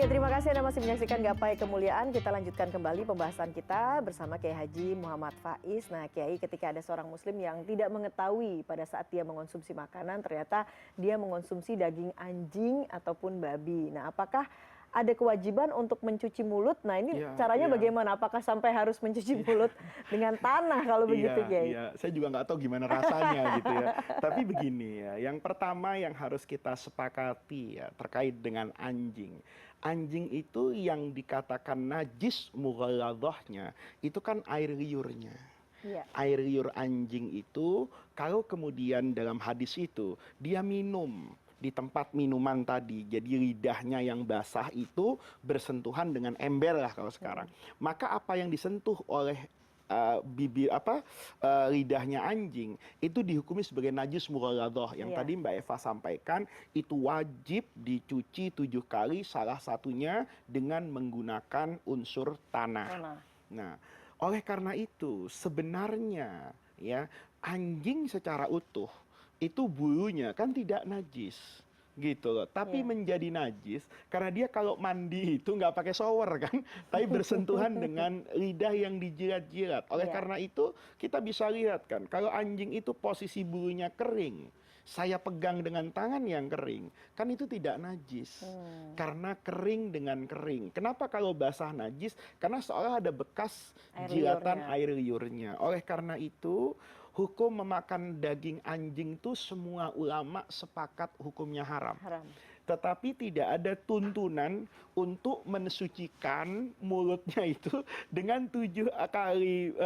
Ya, terima kasih Anda masih menyaksikan Gapai Kemuliaan. Kita lanjutkan kembali pembahasan kita bersama Kiai Haji Muhammad Faiz. Nah, Kiai, ketika ada seorang muslim yang tidak mengetahui pada saat dia mengonsumsi makanan, ternyata dia mengonsumsi daging anjing ataupun babi. Nah, apakah ada kewajiban untuk mencuci mulut? Nah, ini caranya bagaimana? Apakah sampai harus mencuci mulut dengan tanah kalau begitu, Kiai? Iya, saya juga nggak tahu gimana rasanya gitu ya. Tapi begini ya, yang pertama yang harus kita sepakati ya terkait dengan anjing. Anjing itu yang dikatakan najis mughalladhahnya itu kan air liurnya. Iya. Air liur anjing itu kalau kemudian dalam hadis itu dia minum di tempat minuman tadi, jadi lidahnya yang basah itu bersentuhan dengan ember lah kalau sekarang, maka apa yang disentuh oleh lidahnya anjing itu dihukumi sebagai najis mughalladhah yang tadi Mbak Eva sampaikan, itu wajib dicuci 7 kali, salah satunya dengan menggunakan unsur tanah. Nah, oleh karena itu sebenarnya ya anjing secara utuh itu bulunya kan tidak najis gitu loh, tapi menjadi najis karena dia kalau mandi itu nggak pakai shower kan, tapi bersentuhan dengan lidah yang dijilat-jilat. Oleh karena itu kita bisa lihat kan, kalau anjing itu posisi bulunya kering, saya pegang dengan tangan yang kering, kan itu tidak najis. Karena kering dengan kering. Kenapa kalau basah najis? Karena seolah ada bekas jilatan air liurnya. Oleh karena itu hukum memakan daging anjing itu semua ulama sepakat hukumnya haram. Tetapi tidak ada tuntunan untuk mensucikan mulutnya itu dengan 7 kali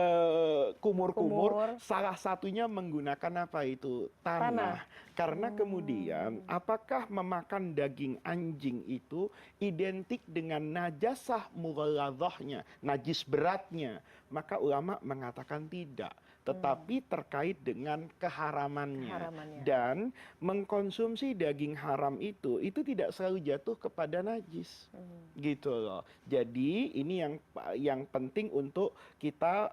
kumur-kumur. Salah satunya menggunakan apa itu? Tanah. Karena kemudian apakah memakan daging anjing itu identik dengan najasah mughalladhahnya, najis beratnya? Maka ulama mengatakan tidak, tetapi terkait dengan keharamannya. Dan mengkonsumsi daging haram itu tidak selalu jatuh kepada najis. Gitu loh. Jadi ini yang penting untuk kita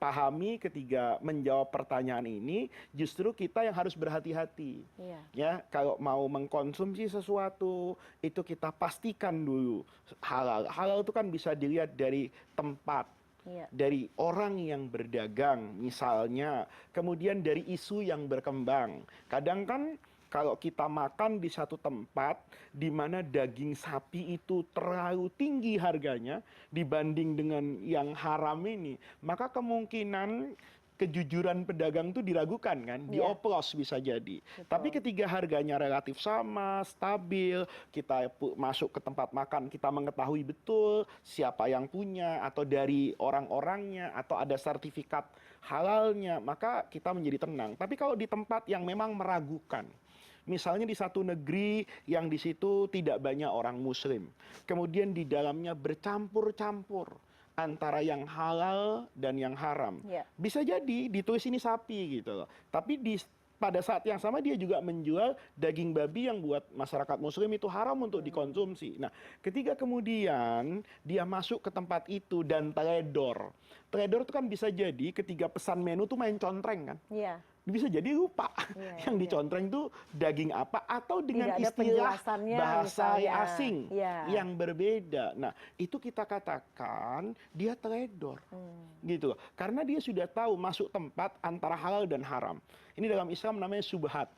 pahami ketika menjawab pertanyaan ini, justru kita yang harus berhati-hati. Ya, kalau mau mengkonsumsi sesuatu itu kita pastikan dulu halal. Halal itu kan bisa dilihat dari tempat, dari orang yang berdagang misalnya, kemudian dari isu yang berkembang. Kadang kan kalau kita makan di satu tempat di mana daging sapi itu terlalu tinggi harganya dibanding dengan yang haram ini, maka kemungkinan kejujuran pedagang itu diragukan kan, dioplos bisa jadi. Tapi ketika harganya relatif sama, stabil, kita masuk ke tempat makan, kita mengetahui betul siapa yang punya, atau dari orang-orangnya, atau ada sertifikat halalnya, maka kita menjadi tenang. Tapi kalau di tempat yang memang meragukan, misalnya di satu negeri yang di situ tidak banyak orang muslim, kemudian di dalamnya bercampur-campur antara yang halal dan yang haram. Bisa jadi ditulis ini sapi gitu loh. Tapi pada saat yang sama dia juga menjual daging babi yang buat masyarakat muslim itu haram untuk dikonsumsi. Nah, ketika kemudian dia masuk ke tempat itu dan teledor. Teledor itu kan bisa jadi ketika pesan menu tuh main contreng kan. Bisa jadi lupa yang dicontreng itu daging apa, atau dengan istilah bahasa asing yang berbeda. Nah, itu kita katakan dia teledor. Gitu loh. Karena dia sudah tahu masuk tempat antara halal dan haram. Ini dalam Islam namanya subhat.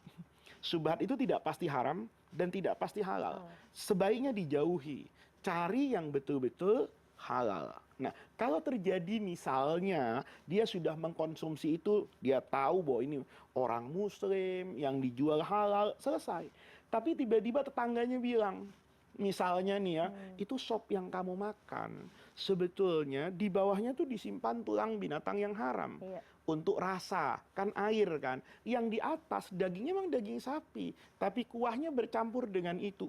Subhat itu tidak pasti haram dan tidak pasti halal. Sebaiknya dijauhi. Cari yang betul-betul halal. Nah, kalau terjadi misalnya dia sudah mengkonsumsi itu, dia tahu bahwa ini orang muslim yang dijual halal, selesai. Tapi tiba-tiba tetangganya bilang, misalnya nih ya, itu sop yang kamu makan, sebetulnya di bawahnya tuh disimpan tulang binatang yang haram. Untuk rasa, kan air kan. Yang di atas dagingnya memang daging sapi, tapi kuahnya bercampur dengan itu.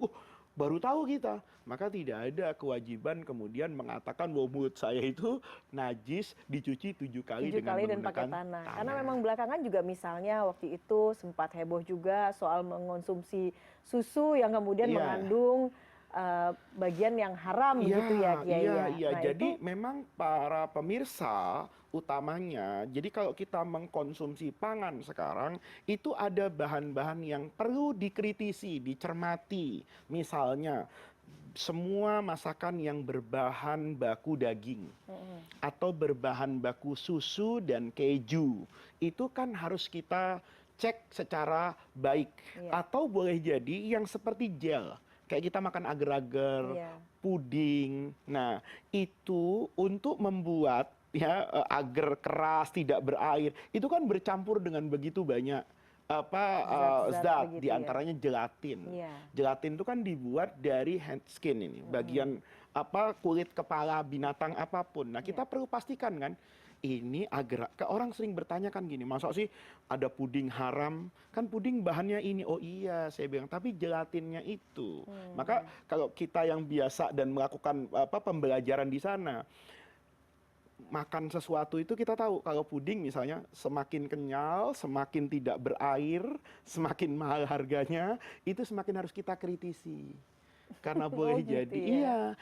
Baru tahu kita, maka tidak ada kewajiban kemudian mengatakan bahwa mulut saya itu najis, dicuci 7 kali dengan dan menggunakan pakai tanah. Karena memang belakangan juga misalnya waktu itu sempat heboh juga soal mengonsumsi susu yang kemudian mengandung bagian yang haram gitu ya, Kiai. Iya. Nah, jadi memang para pemirsa utamanya, jadi kalau kita mengkonsumsi pangan sekarang itu ada bahan-bahan yang perlu dikritisi, dicermati. Misalnya semua masakan yang berbahan baku daging atau berbahan baku susu dan keju itu kan harus kita cek secara baik. Atau boleh jadi yang seperti gel, kayak kita makan agar-agar, puding. Nah, itu untuk membuat ya agar keras tidak berair, itu kan bercampur dengan begitu banyak zat diantaranya gelatin. Gelatin itu kan dibuat dari hand skin ini, bagian kulit kepala binatang apapun. Nah, kita perlu pastikan kan ini agar orang sering bertanya kan gini, masa sih ada puding haram? Kan puding bahannya ini. Oh iya, saya bilang, tapi gelatinnya itu. Maka kalau kita yang biasa dan melakukan pembelajaran di sana, makan sesuatu itu kita tahu kalau puding misalnya semakin kenyal, semakin tidak berair, semakin mahal harganya, itu semakin harus kita kritisi. Karena boleh jadi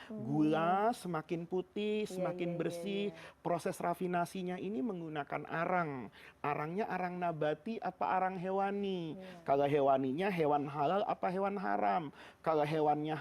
gula semakin putih, semakin bersih, proses rafinasinya ini menggunakan arang. Arangnya arang nabati apa arang hewani? Kalau hewaninya hewan halal apa hewan haram? Kalau hewannya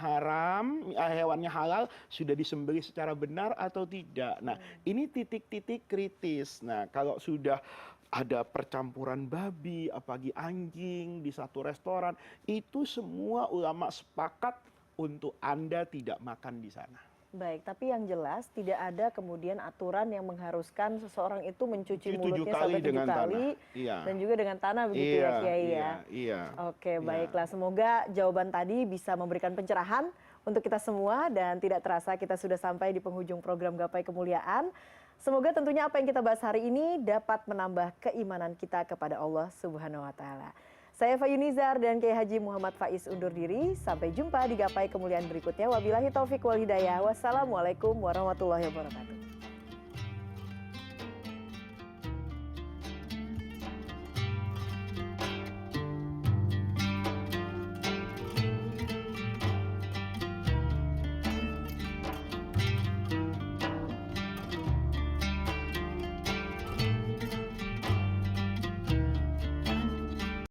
hewannya halal sudah disembelih secara benar atau tidak? Nah, ini titik-titik kritis. Nah, kalau sudah ada percampuran babi, apalagi anjing di satu restoran, itu semua ulama sepakat untuk Anda tidak makan di sana. Baik, tapi yang jelas tidak ada kemudian aturan yang mengharuskan seseorang itu mencuci mulutnya sampai 7 kali dan juga dengan tanah begitu ya Kiai ya. Oke, baiklah. Semoga jawaban tadi bisa memberikan pencerahan untuk kita semua dan tidak terasa kita sudah sampai di penghujung program Gapai Kemuliaan. Semoga tentunya apa yang kita bahas hari ini dapat menambah keimanan kita kepada Allah Subhanahu wa taala. Saya Fayunizar dan Kiai Haji Muhammad Faiz undur diri. Sampai jumpa di Gapai Kemuliaan berikutnya. Wabillahi taufiq wal hidayah. Wassalamualaikum warahmatullahi wabarakatuh.